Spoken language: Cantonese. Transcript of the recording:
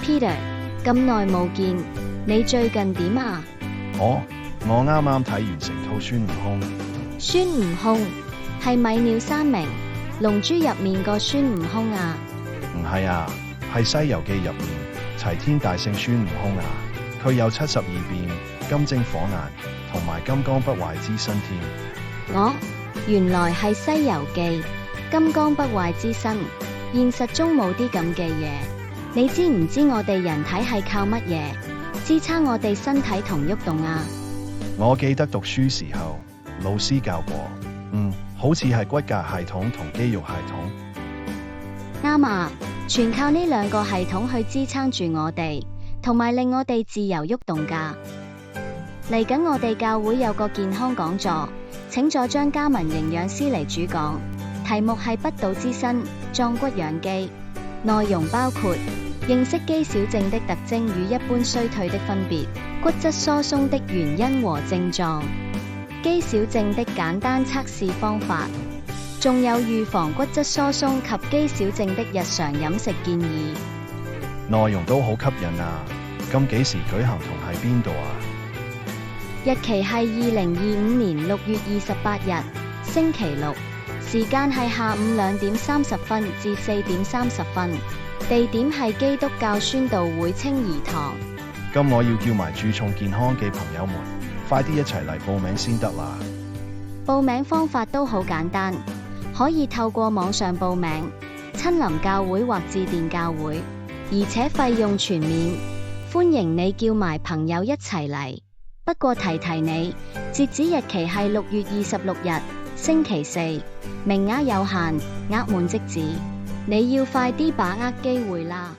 Peter， 咁耐冇見，你最近點啊？我啱啱睇完成套孫悟空。孫悟空係米鳥三明龍珠入面個孫悟空啊？唔係啊，係《西遊記》入面齊天大聖孫悟空啊，佢有72變、金睛火眼同埋金剛不壞之身添。原來係《西遊記》金剛不壞之身，現實中冇啲咁嘅嘢。你知唔知我哋人體係靠乜嘢支撐我哋身體同喐動啊？我記得讀書時候老師教過，好似係骨骼系統同肌肉系統。啱啊，全靠呢兩個系統去支撐住我哋，同埋令我哋自由喐動㗎。嚟緊我哋教會有個健康講座，請咗張嘉文營養師嚟主講，題目係不倒之身，壯骨養肌。內容包括認識肌少症的特徵與一般衰退的分別，骨質疏鬆的原因和症狀，肌少症的簡單測試方法，仲有預防骨質疏鬆及肌少症的日常飲食建議。內容都好吸引啊！咁幾時舉行同喺邊度啊？日期係2025年6月28日，星期六，時間係下午2點30分至4點30分，地點係基督教宣道會清怡堂。咁我要叫埋注重健康嘅朋友們，快啲一齊嚟報名先得啦！報名方法都好簡單，可以透過網上報名、親臨教會或致電教會，而且費用全免，歡迎你叫埋朋友一齊嚟。不過提你，截止日期係6月26日，星期四，名額有限，額滿即止，你要快啲把握機會啦！